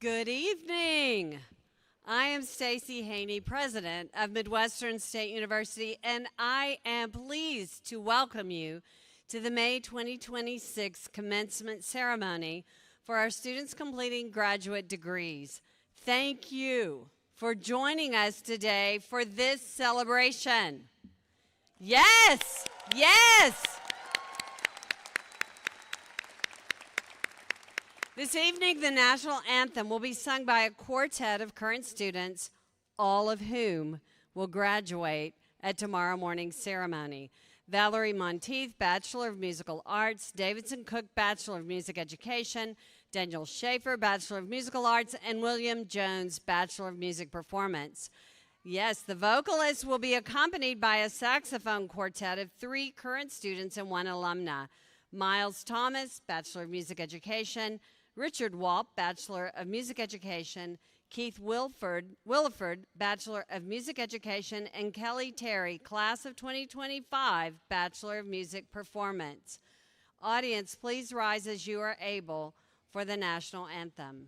Good evening. I am Stacy Haney, president of Midwestern State University, and I am pleased to welcome you to the May 2026 commencement ceremony for our students completing graduate degrees. Thank you for joining us today for this celebration. Yes, yes. This evening, the national anthem will be sung by a quartet of current students, all of whom will graduate at tomorrow morning's ceremony. Valerie Monteith, Bachelor of Musical Arts, Davidson Cook, Bachelor of Music Education, Daniel Schaefer, Bachelor of Musical Arts, and William Jones, Bachelor of Music Performance. Yes, the vocalists will be accompanied by a saxophone quartet of 3 current students and 1 alumna. Miles Thomas, Bachelor of Music Education, Richard Walp, Bachelor of Music Education, Keith Williford, Bachelor of Music Education, and Kelly Terry, Class of 2025, Bachelor of Music Performance. Audience, please rise as you are able for the national anthem.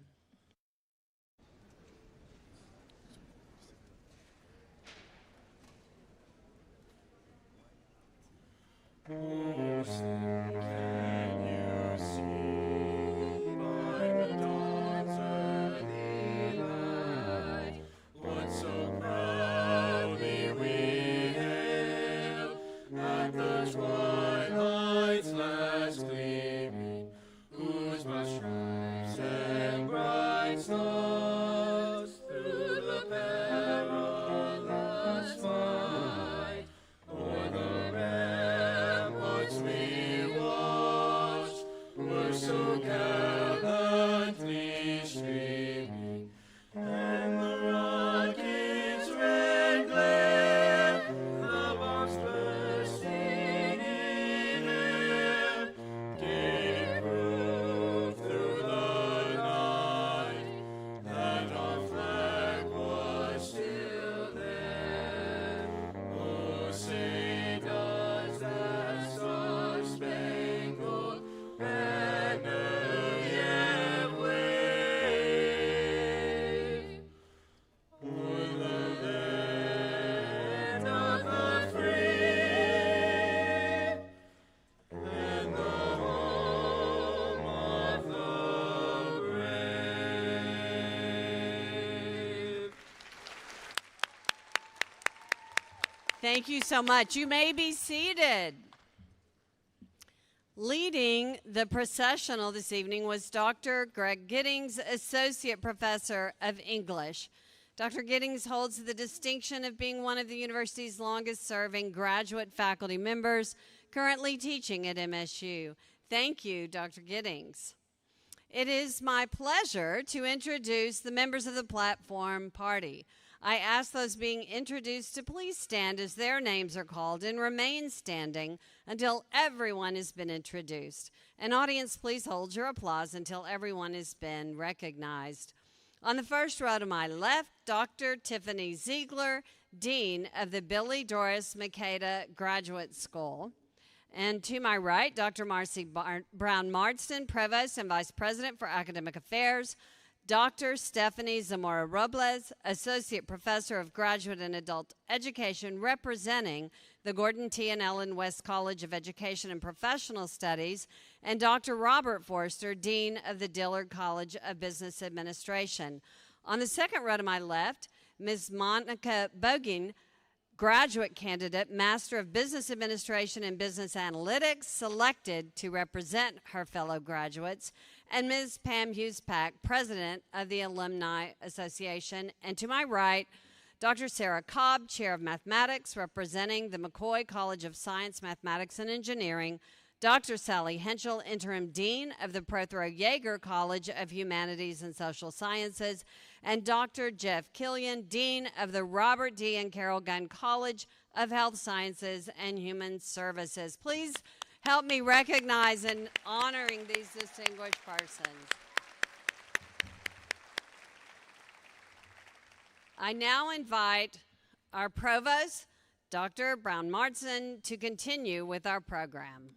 Thank you so much. You may be seated. Leading the processional this evening was Dr. Greg Giddings, Associate Professor of English. Dr. Giddings holds the distinction of being one of the university's longest-serving graduate faculty members, currently teaching at MSU. Thank you, Dr. Giddings. It is my pleasure to introduce the members of the platform party. I ask those being introduced to please stand as their names are called and remain standing until everyone has been introduced. And audience, please hold your applause until everyone has been recognized. On the first row to my left, Dr. Tiffany Ziegler, Dean of the Billy Doris Makeda Graduate School. And to my right, Dr. Marcy Brown Marston, Provost and Vice President for Academic Affairs. Dr. Stephanie Zamora Robles, Associate Professor of Graduate and Adult Education, representing the Gordon T. and Ellen West College of Education and Professional Studies, and Dr. Robert Forster, Dean of the Dillard College of Business Administration. On the second row to my left, Ms. Monica Bogin, graduate candidate, Master of Business Administration and Business Analytics, selected to represent her fellow graduates, and Ms. Pam Hughes-Pack, President of the Alumni Association. And to my right, Dr. Sarah Cobb, Chair of Mathematics, representing the McCoy College of Science, Mathematics, and Engineering, Dr. Sally Henschel, Interim Dean of the Prothero Yeager College of Humanities and Social Sciences, and Dr. Jeff Killian, Dean of the Robert D. and Carol Gunn College of Health Sciences and Human Services. Please help me recognize and honoring these distinguished persons. I now invite our Provost, Dr. Brown Marston, to continue with our program.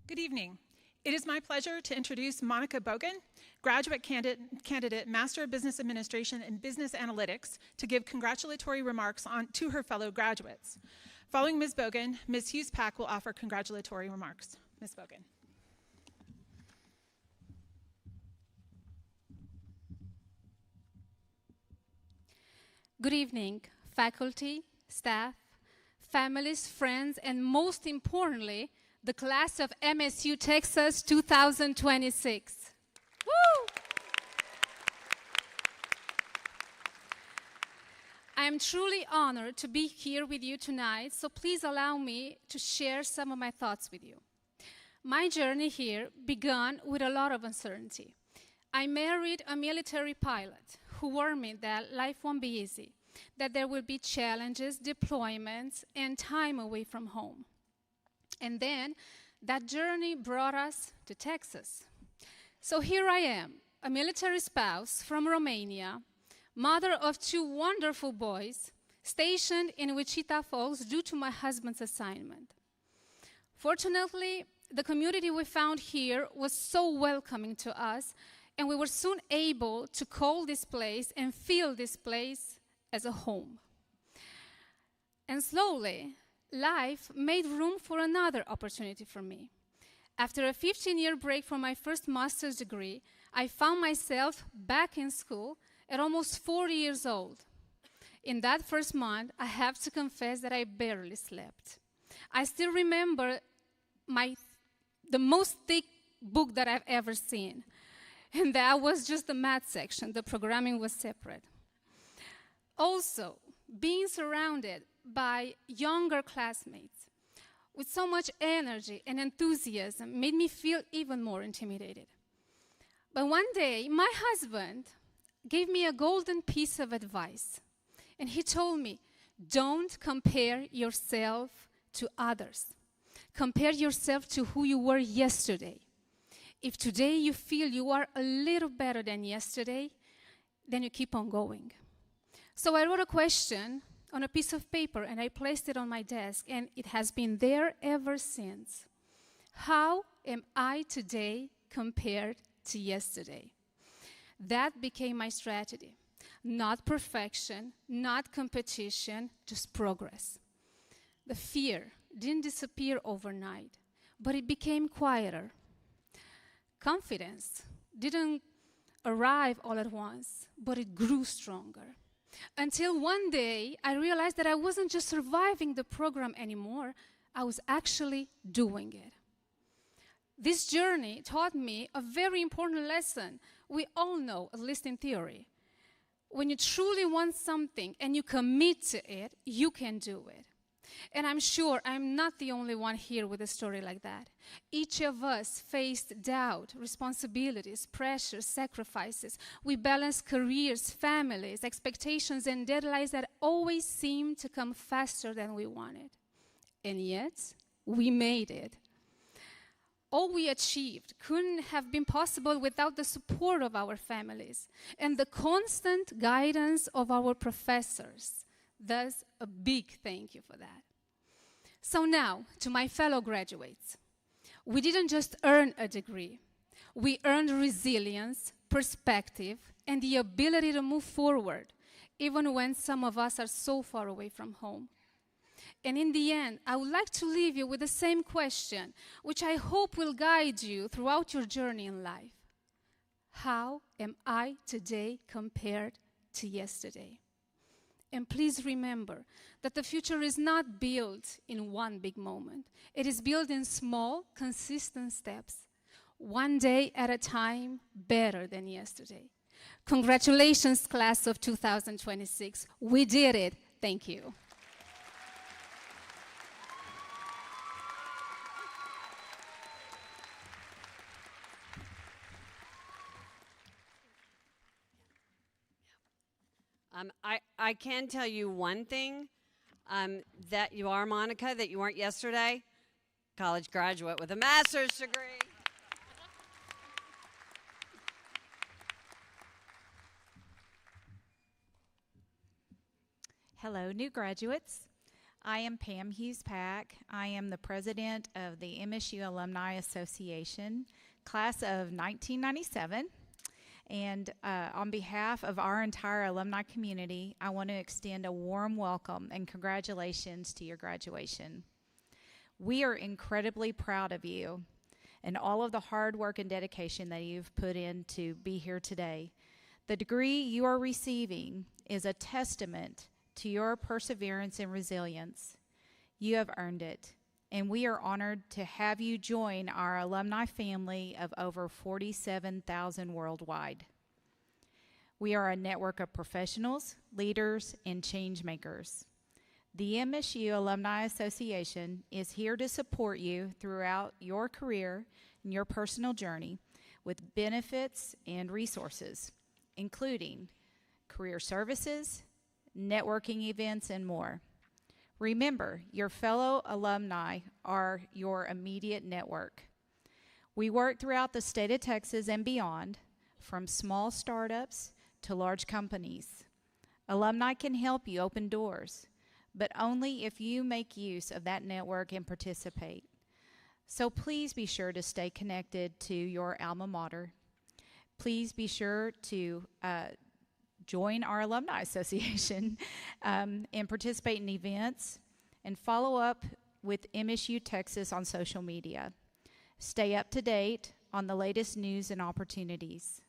Good evening. It is my pleasure to introduce Monica Bogan, graduate candidate, Master of Business Administration and Business Analytics, to give congratulatory remarks to her fellow graduates. Following Ms. Bogan, Ms. Hughes-Pack will offer congratulatory remarks. Ms. Bogan. Good evening, faculty, staff, families, friends, and most importantly, the class of MSU Texas 2026. Woo! I am truly honored to be here with you tonight, so please allow me to share some of my thoughts with you. My journey here began with a lot of uncertainty. I married a military pilot who warned me that life won't be easy, that there will be challenges, deployments, and time away from home. And then that journey brought us to Texas. So here I am, a military spouse from Romania, mother of 2 wonderful boys, stationed in Wichita Falls due to my husband's assignment. Fortunately, the community we found here was so welcoming to us, and we were soon able to call this place and feel this place as a home. And slowly, life made room for another opportunity for me. After a 15-year break from my first master's degree, I found myself back in school at almost 40 years old. In that first month, I have to confess that I barely slept. I still remember the most thick book that I've ever seen, and that was just the math section. The programming was separate. Also, being surrounded by younger classmates with so much energy and enthusiasm made me feel even more intimidated. But one day, my husband gave me a golden piece of advice, and he told me, don't compare yourself to others. Compare yourself to who you were yesterday. If today you feel you are a little better than yesterday, then you keep on going. So I wrote a question on a piece of paper, and I placed it on my desk, and it has been there ever since. How am I today compared to yesterday? That became my strategy. Not perfection, not competition, just progress. The fear didn't disappear overnight, but it became quieter. Confidence didn't arrive all at once, but it grew stronger. Until one day, I realized that I wasn't just surviving the program anymore, I was actually doing it. This journey taught me a very important lesson we all know, at least in theory. When you truly want something and you commit to it, you can do it. And I'm sure I'm not the only one here with a story like that. Each of us faced doubt, responsibilities, pressures, sacrifices. We balanced careers, families, expectations, and deadlines that always seemed to come faster than we wanted. And yet, we made it. All we achieved couldn't have been possible without the support of our families and the constant guidance of our professors. Thus, a big thank you for that. So now, to my fellow graduates, we didn't just earn a degree. We earned resilience, perspective, and the ability to move forward, even when some of us are so far away from home. And in the end, I would like to leave you with the same question, which I hope will guide you throughout your journey in life. How am I today compared to yesterday? And please remember that the future is not built in one big moment. It is built in small, consistent steps, one day at a time, better than yesterday. Congratulations, class of 2026. We did it. Thank you. I can tell you one thing, that you are, Monica, that you weren't yesterday. College graduate with a master's degree. Hello, new graduates. I am Pam Hughes-Pack. I am the president of the MSU Alumni Association, class of 1997. And on behalf of our entire alumni community, I want to extend a warm welcome and congratulations to your graduation. We are incredibly proud of you and all of the hard work and dedication that you've put in to be here today. The degree you are receiving is a testament to your perseverance and resilience. You have earned it, and we are honored to have you join our alumni family of over 47,000 worldwide. We are a network of professionals, leaders, and change makers. The MSU Alumni Association is here to support you throughout your career and your personal journey with benefits and resources, including career services, networking events, and more. Remember, your fellow alumni are your immediate network. We work throughout the state of Texas and beyond, from small startups to large companies. Alumni can help you open doors, but only if you make use of that network and participate. So please be sure to stay connected to your alma mater. Please be sure to join our Alumni Association and participate in events, and follow up with MSU Texas on social media. Stay up to date on the latest news and opportunities.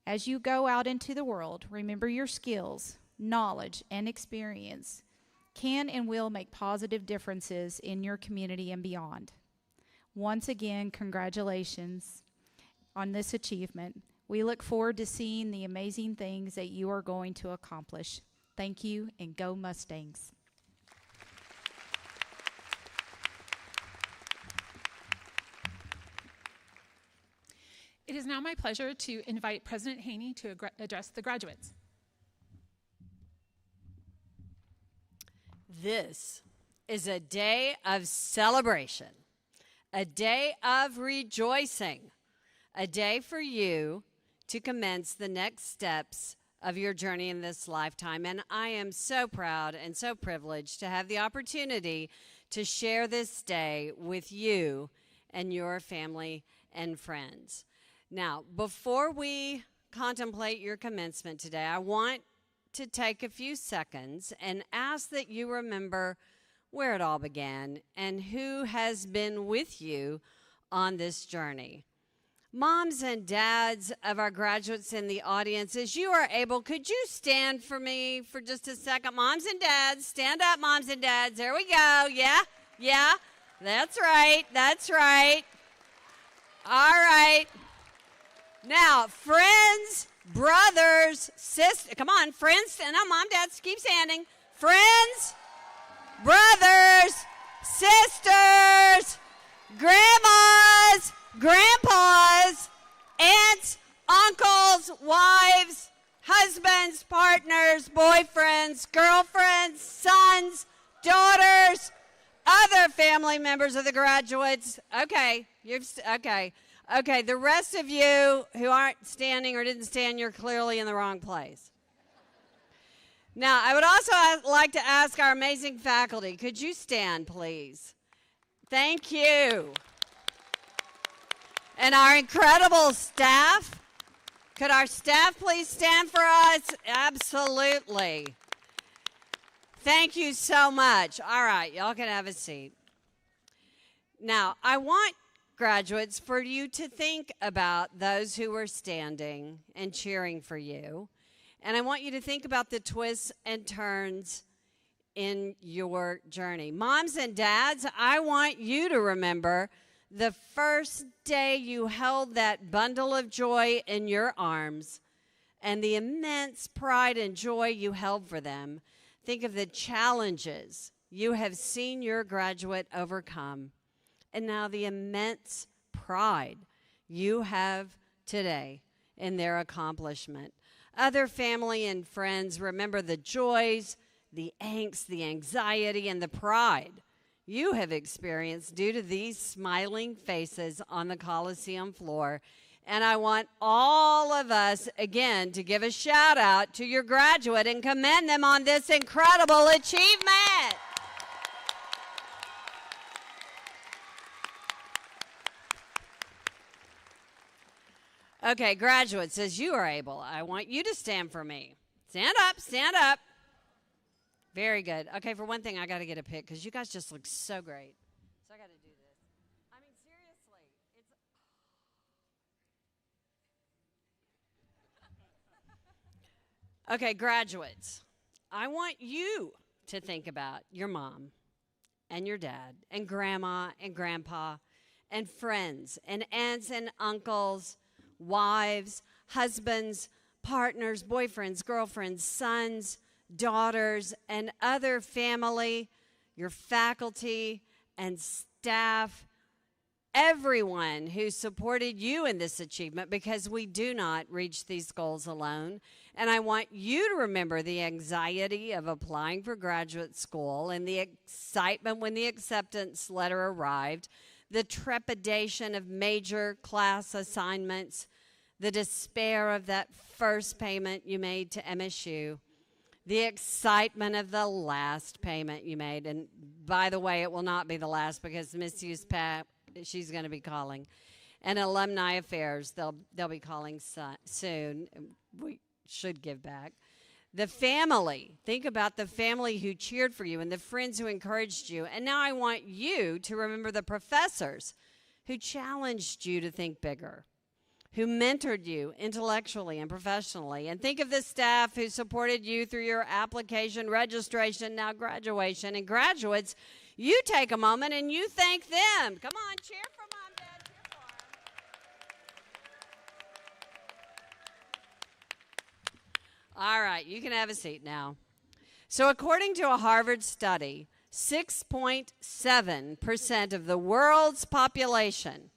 As you go out into the world, remember your skills, knowledge, and experience can and will make positive differences in your community and beyond. Once again, congratulations on this achievement. We look forward to seeing the amazing things that you are going to accomplish. Thank you, and go Mustangs. It is now my pleasure to invite President Haney to address the graduates. This is a day of celebration, a day of rejoicing, a day for you to commence the next steps of your journey in this lifetime. And I am so proud and so privileged to have the opportunity to share this day with you and your family and friends. Now, before we contemplate your commencement today, I want to take a few seconds and ask that you remember where it all began and who has been with you on this journey. Moms and dads of our graduates in the audience, as you are able, could you stand for me for just a second? Moms and dads, stand up, moms and dads. There we go. Yeah. That's right. All right. Now, friends, brothers, sisters, come on, friends, and mom, dads, keep standing. Friends, brothers, sisters, grandmas, grandpas, aunts, uncles, wives, husbands, partners, boyfriends, girlfriends, sons, daughters, other family members of the graduates. Okay, Okay, the rest of you who aren't standing or didn't stand, you're clearly in the wrong place. Now, I would also like to ask our amazing faculty, could you stand, please? Thank you. And our incredible staff, could our staff please stand for us? Absolutely. Thank you so much. All right, y'all can have a seat. Now, I want graduates for you to think about those who were standing and cheering for you. And I want you to think about the twists and turns in your journey. Moms and dads, I want you to remember the first day you held that bundle of joy in your arms and the immense pride and joy you held for them. Think of the challenges you have seen your graduate overcome, and now the immense pride you have today in their accomplishment. Other family and friends, remember the joys, the angst, the anxiety, and the pride you have experienced due to these smiling faces on the Coliseum floor And I want all of us, again, to give a shout out to your graduate and commend them on this incredible achievement. Okay, graduates, as you are able, I want you to stand for me. Stand up, stand up. Very good. Okay, for one thing, I got to get a pic because you guys just look so great. So I got to do this. I mean, seriously, it's... Okay, graduates, I want you to think about your mom and your dad and grandma and grandpa and friends and aunts and uncles, wives, husbands, partners, boyfriends, girlfriends, sons, daughters, and other family, your faculty and staff, everyone who supported you in this achievement, because we do not reach these goals alone. And I want you to remember the anxiety of applying for graduate school and the excitement when the acceptance letter arrived, the trepidation of major class assignments, the despair of that first payment you made to MSU, the excitement of the last payment you made. And by the way, it will not be the last because Miss Pat, she's going to be calling. And alumni affairs, they'll be calling soon. We should give back. The family, think about the family who cheered for you and the friends who encouraged you. And now I want you to remember the professors who challenged you to think bigger, who mentored you intellectually and professionally. And think of the staff who supported you through your application, registration, now graduation. And graduates, you take a moment and you thank them. Come on, cheer for Mom, Dad, cheer for them. All right, you can have a seat now. So according to a Harvard study, 6.7% of the world's population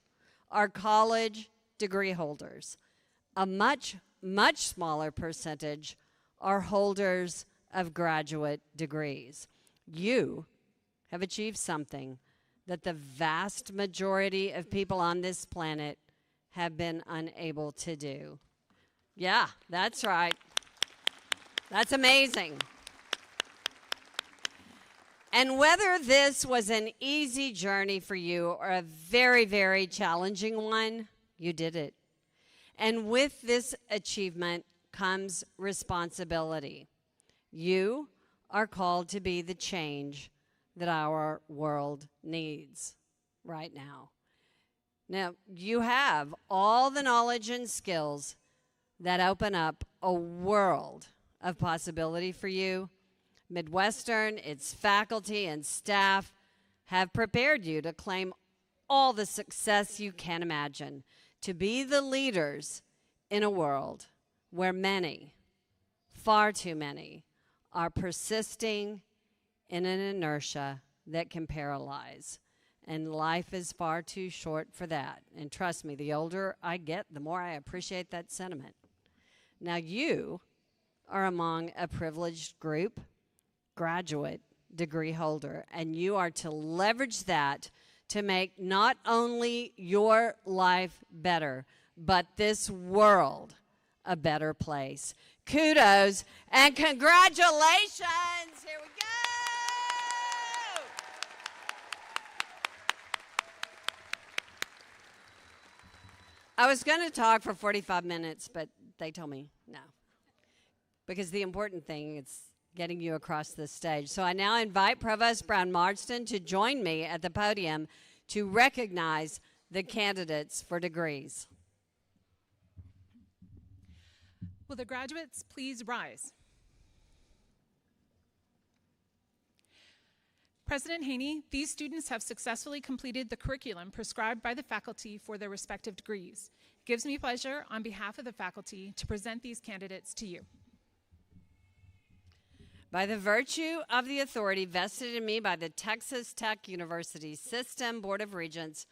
are college degree holders. A much, much smaller percentage are holders of graduate degrees. You have achieved something that the vast majority of people on this planet have been unable to do. Yeah, that's right. That's amazing. And whether this was an easy journey for you or a very, very challenging one, you did it. And with this achievement comes responsibility. You are called to be the change that our world needs right now. Now, you have all the knowledge and skills that open up a world of possibility for you. Midwestern, its faculty and staff have prepared you to claim all the success you can imagine, to be the leaders in a world where many, far too many, are persisting in an inertia that can paralyze. And life is far too short for that. And trust me, the older I get, the more I appreciate that sentiment. Now you are among a privileged group, graduate degree holder, and you are to leverage that to make not only your life better, but this world a better place. Kudos and congratulations. Here we go. I was going to talk for 45 minutes, but they told me no. Because the important thing is getting you across the stage. So I now invite Provost Brown Marsden to join me at the podium to recognize the candidates for degrees. Will the graduates please rise? President Haney, these students have successfully completed the curriculum prescribed by the faculty for their respective degrees. It gives me pleasure, on behalf of the faculty, to present these candidates to you. By the virtue of the authority vested in me by the Texas Tech University System Board of Regents,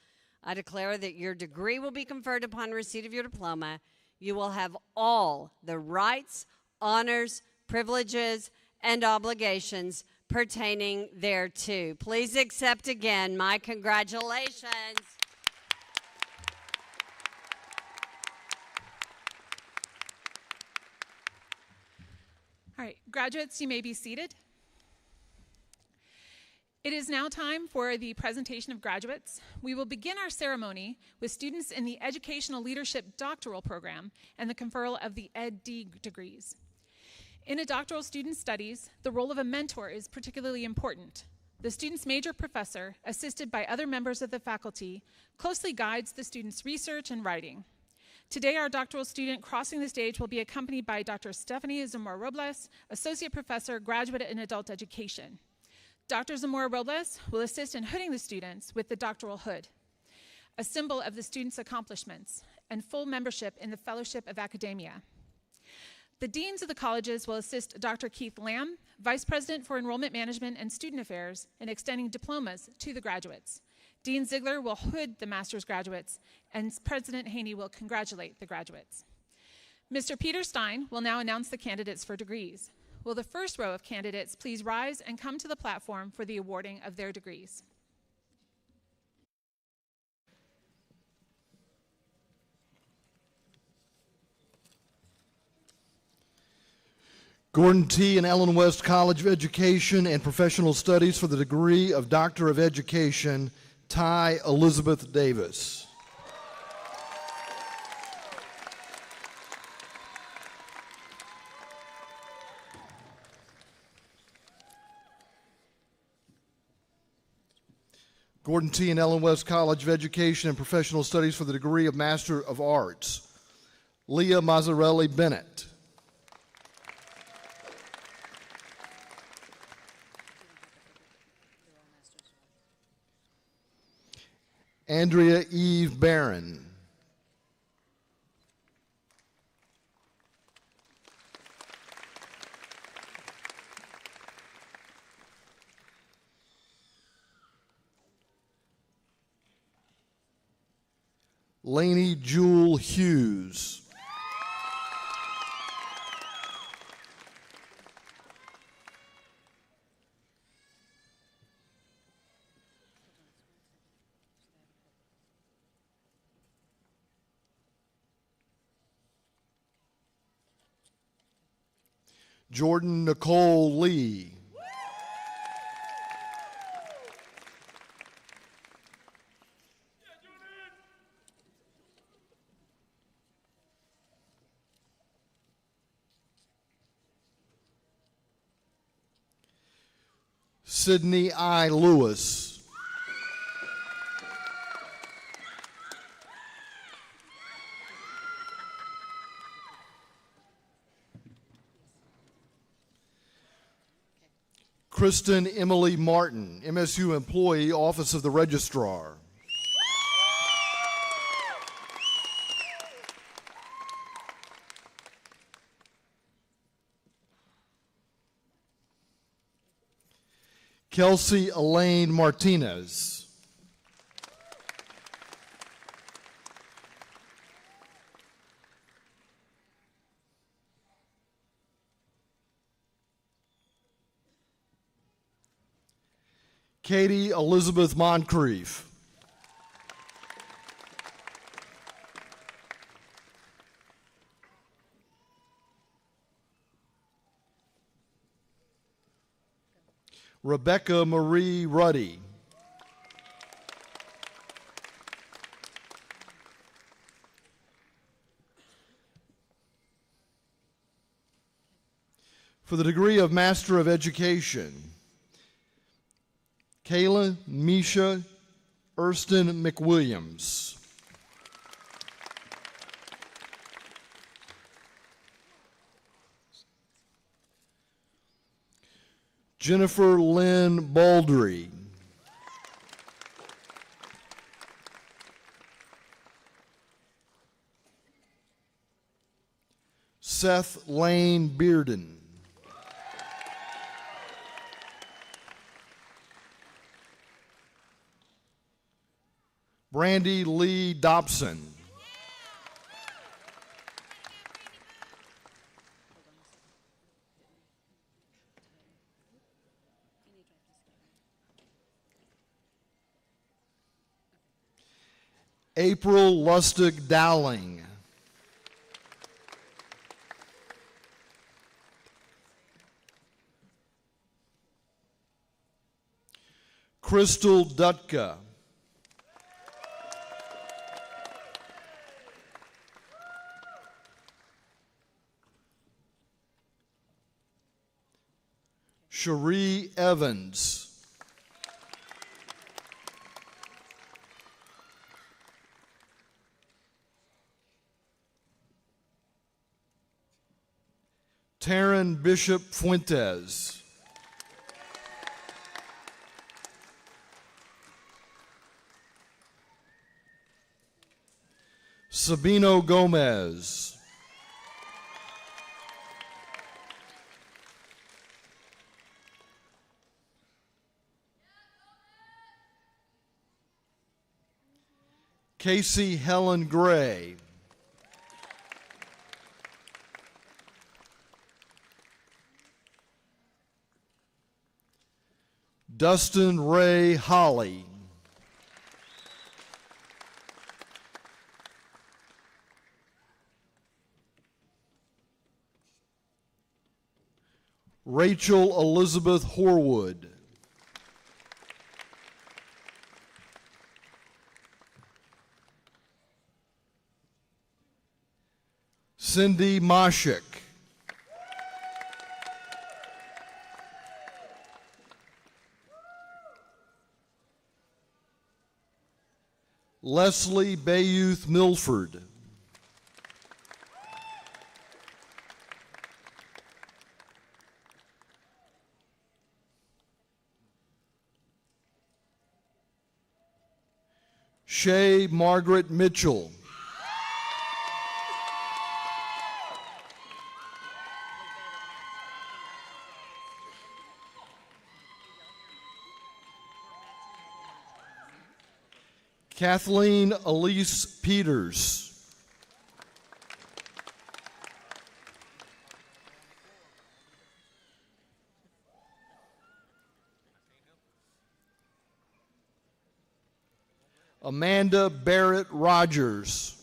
I declare that your degree will be conferred upon receipt of your diploma. You will have all the rights, honors, privileges, and obligations pertaining thereto. Please accept again my congratulations. All right, graduates, you may be seated. It is now time for the presentation of graduates. We will begin our ceremony with students in the Educational Leadership Doctoral Program and the conferral of the Ed.D. degrees. In a doctoral student studies, the role of a mentor is particularly important. The student's major professor, assisted by other members of the faculty, closely guides the student's research and writing. Today, our doctoral student crossing the stage will be accompanied by Dr. Stephanie Zamora-Robles, Associate Professor, Graduate in Adult Education. Dr. Zamora-Robles will assist in hooding the students with the doctoral hood, a symbol of the student's accomplishments and full membership in the Fellowship of Academia. The deans of the colleges will assist Dr. Keith Lamb, Vice President for Enrollment Management and Student Affairs, in extending diplomas to the graduates. Dean Ziegler will hood the master's graduates, and President Haney will congratulate the graduates. Mr. Peter Stein will now announce the candidates for degrees. Will the first row of candidates please rise and come to the platform for the awarding of their degrees? Gordon T. and Ellen West College of Education and Professional Studies for the degree of Doctor of Education, Ty Elizabeth Davis. Gordon T. and Ellen West College of Education and Professional Studies for the degree of Master of Arts, Leah Mazzarelli Bennett. Andrea Eve Barron. Lainey Jewel Hughes. Jordan Nicole Lee. Sydney I. Lewis. Kristen Emily Martin, MSU employee, Office of the Registrar. Kelsey Elaine Martinez. Katie Elizabeth Moncrief. Rebecca Marie Ruddy. For the degree of Master of Education, Kayla Misha Erston McWilliams. Jennifer Lynn Baldry. Seth Lane Bearden. Brandy Lee Dobson. April Lustig Dowling. Crystal Dutka. Cherie Evans. Taryn Bishop Fuentes. Sabino Gomez. Casey Helen Gray. Dustin Ray Holly. Rachel Elizabeth Horwood. Cindy Moshik. Leslie Bayouth Milford. Shay Margaret Mitchell. Kathleen Elise Peters. Amanda Barrett Rogers.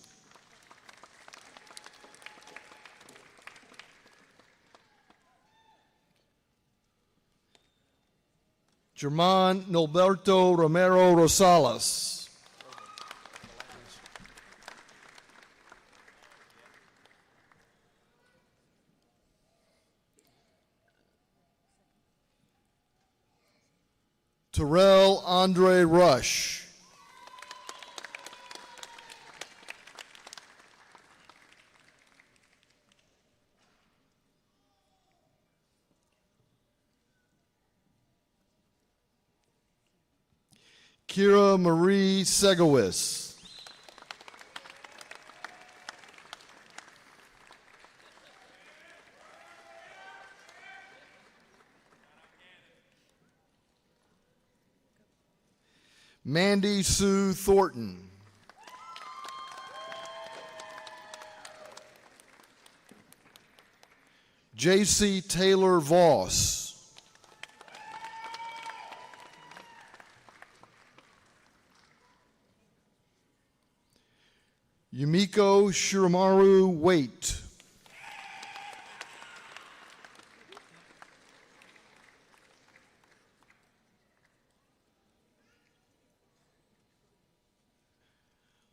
German Norberto Romero Rosales. Terrell Andre Rush. Kira Marie Segowis. Mandy Sue Thornton. J.C. Taylor Voss. Yumiko Shiramaru Waite.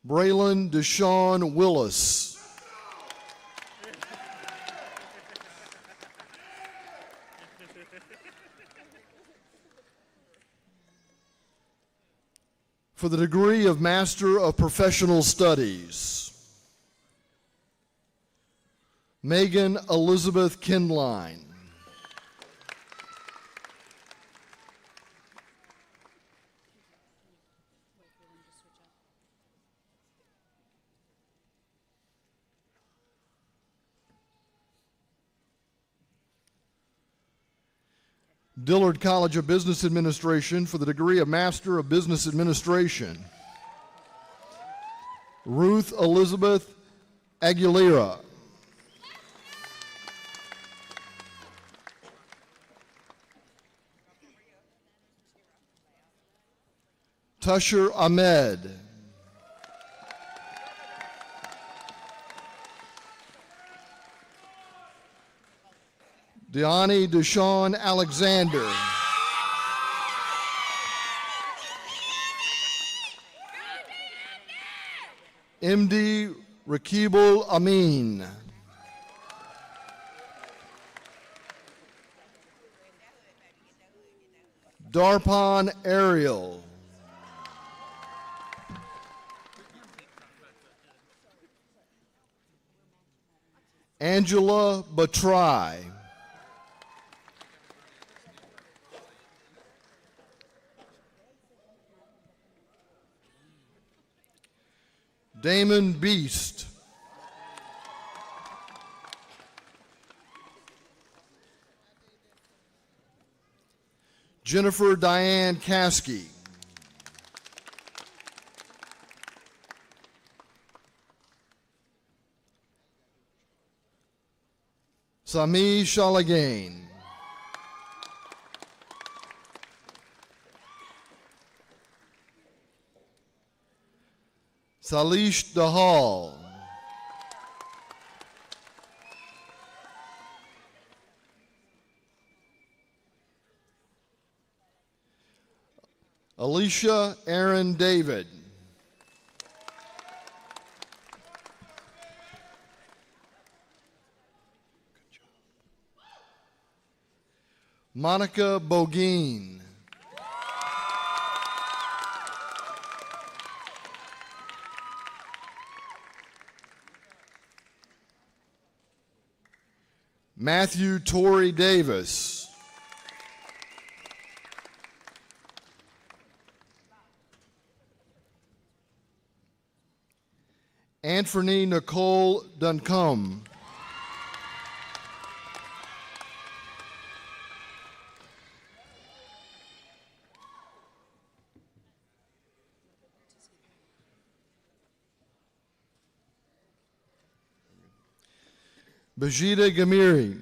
Braylon Deshaun Willis. For the degree of Master of Professional Studies, Megan Elizabeth Kindline. Dillard College of Business Administration for the degree of Master of Business Administration, Ruth Elizabeth Aguilera. Tusher Ahmed. Deani Deshawn Alexander. MD Rakibul Amin. Darpan Ariel. Angela Batrai. Damon Beast. Jennifer Diane Caskey. Sami Shalagain. Salish Dahal. Alicia Aaron David. Monica Bogine. Matthew Torrey Davis. Anthony Nicole Duncombe. Bajida Gamiri.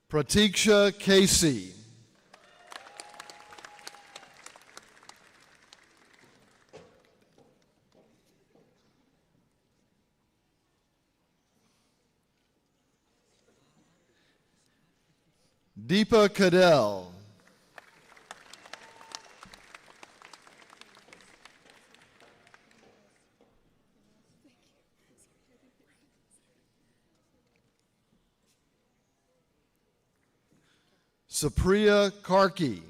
Pratiksha Casey. Deepa Cadell. Supriya Karki.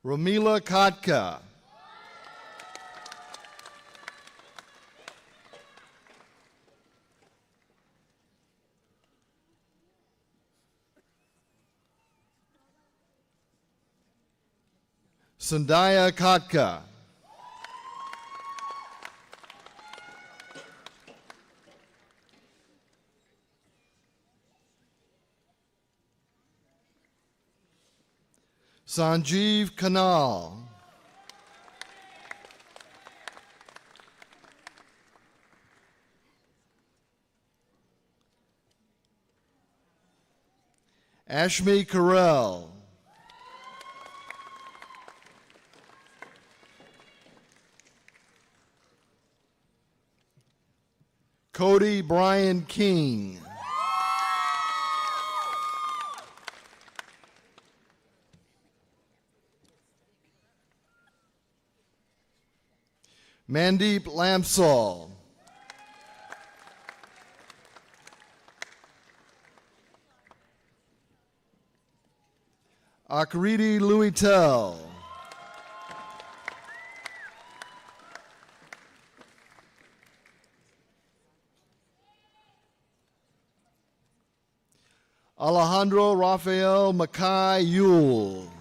Ramila Katka. Sandhya Katka. Sanjeev Kanal. Ashmi Karel. Cody Brian King. Mandeep Lamsal. Akriti Luitel. Alejandro Rafael Mackay Yule.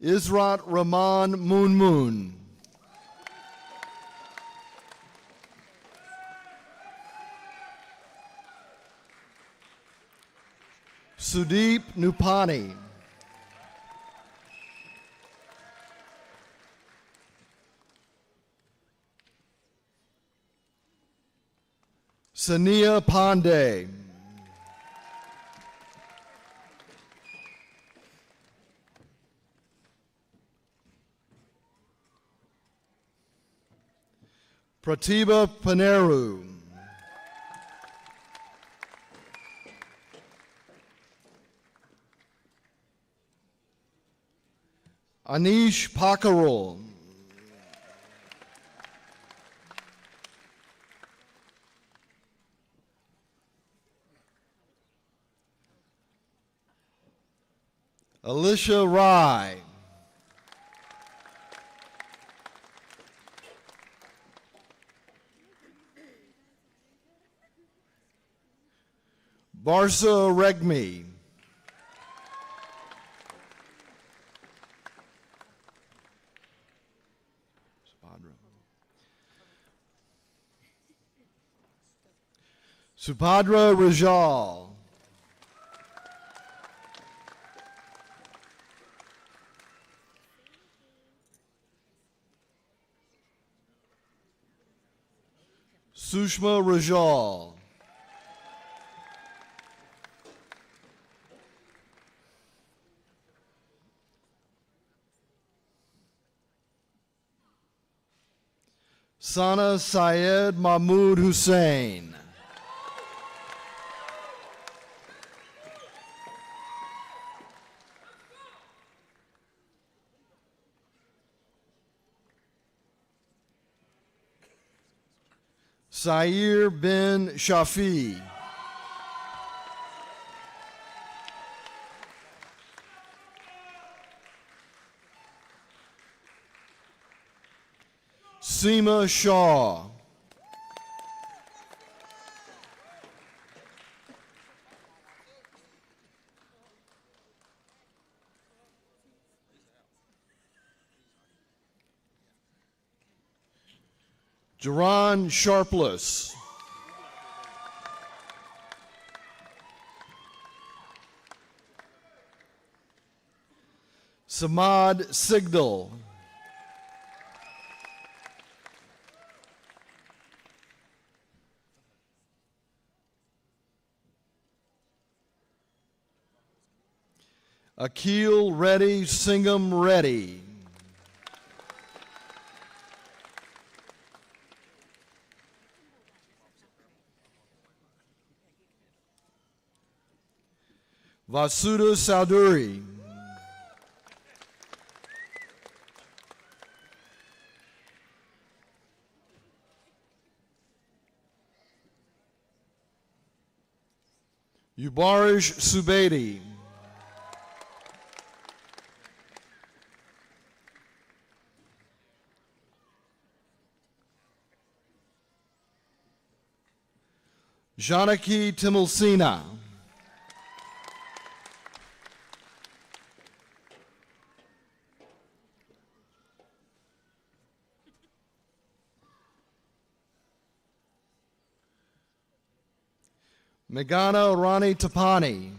Israt Rahman Moon. Sudeep Nupani. Sania Pandey. Pratibha Paneru. Anish Pakarul. Alicia Rai. Barsa Regmi. Subhadra Rajal. Sushma Rajal. Sana Syed Mahmood Hussain. Sair bin Shafi. Seema Shaw. Jaron Sharpless. Samad Sigdal. Akil Reddy Singham Reddy. Vasudha Sauduri. Yubarish Subedi. Janaki Timulsina. Meghana Rani Tapani.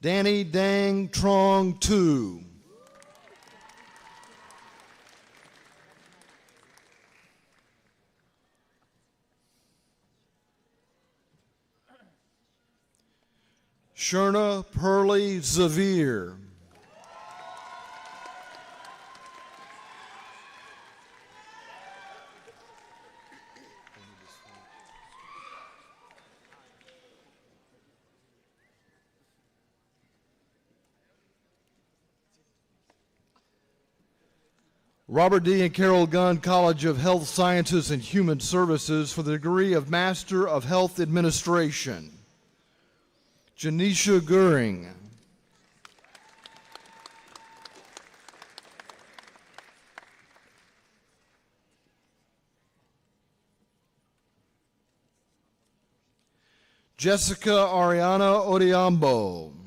Danny Dang Trong Tu. Sherna Pearly Zavir. Robert D. and Carol Gunn College of Health Sciences and Human Services for the degree of Master of Health Administration. Janisha Goering. Jessica Ariana Odiambo.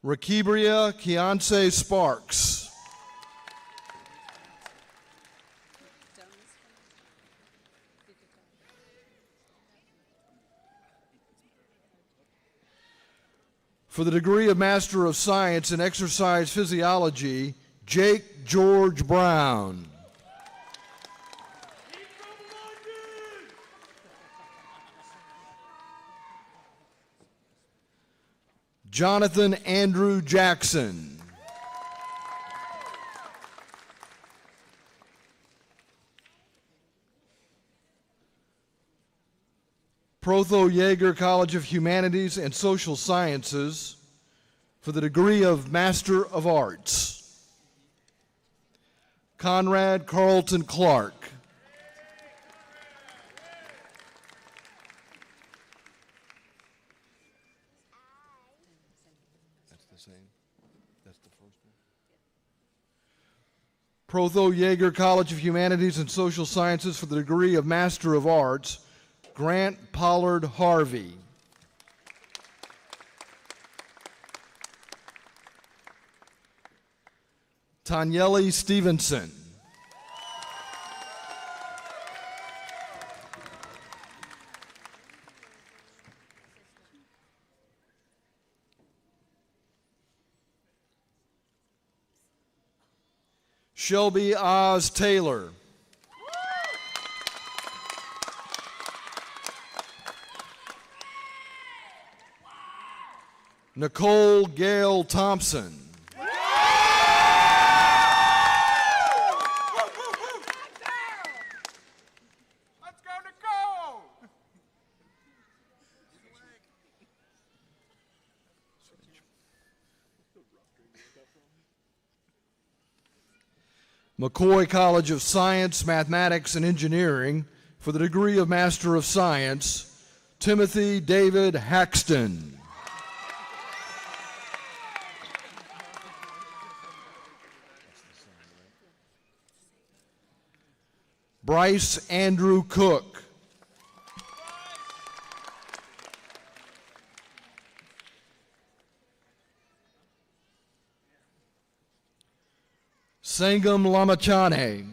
Rakibria Keonce Sparks. For the degree of Master of Science in Exercise Physiology, Jake George Brown. Jonathan Andrew Jackson. Protho Yeager College of Humanities and Social Sciences for the degree of Master of Arts. Conrad Carlton Clark. That's the same. That's the first one. Protho Yeager College of Humanities and Social Sciences for the degree of Master of Arts. Grant Pollard Harvey. Tanyeli Stevenson. Shelby Oz Taylor. Nicole Gail Thompson. Let's go, Nicole! McCoy College of Science, Mathematics, and Engineering for the degree of Master of Science, Timothy David Haxton. Bryce Andrew Cook. Sangam Lamachane.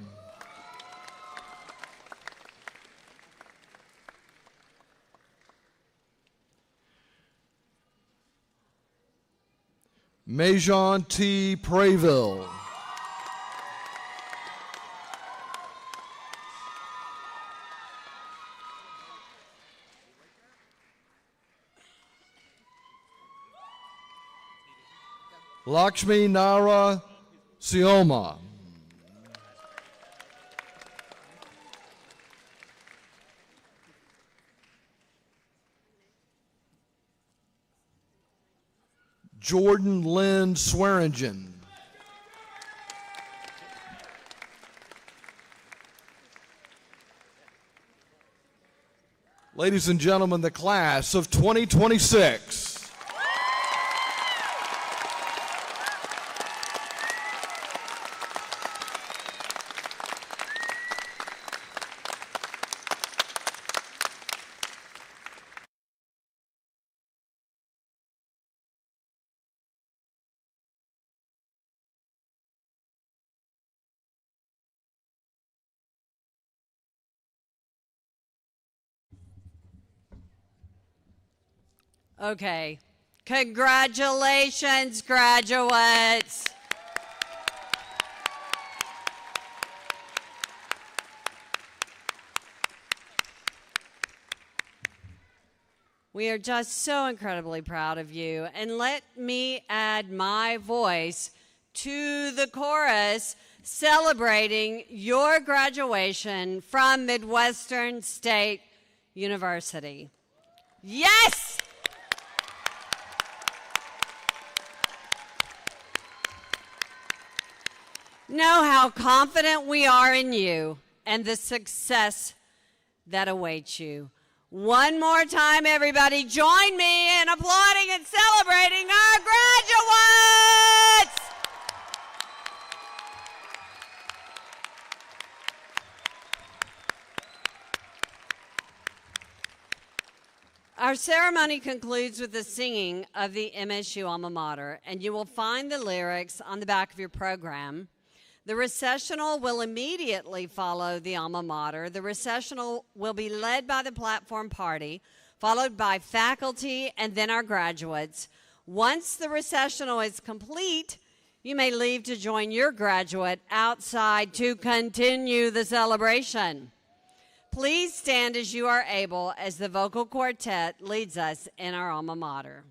Majon T. Prayville. Lakshmi Nara Sioma. Jordan Lynn Swearingen. Ladies and gentlemen, the class of 2026. Okay. Congratulations, graduates. We are just so incredibly proud of you. And let me add my voice to the chorus celebrating your graduation from Midwestern State University. Yes! Know how confident we are in you and the success that awaits you. One more time, everybody, join me in applauding and celebrating our graduates! Our ceremony concludes with the singing of the MSU alma mater, and you will find the lyrics on the back of your program. The recessional will immediately follow the alma mater. The recessional will be led by the platform party, followed by faculty and then our graduates. Once the recessional is complete, you may leave to join your graduate outside to continue the celebration. Please stand as you are able as the vocal quartet leads us in our alma mater.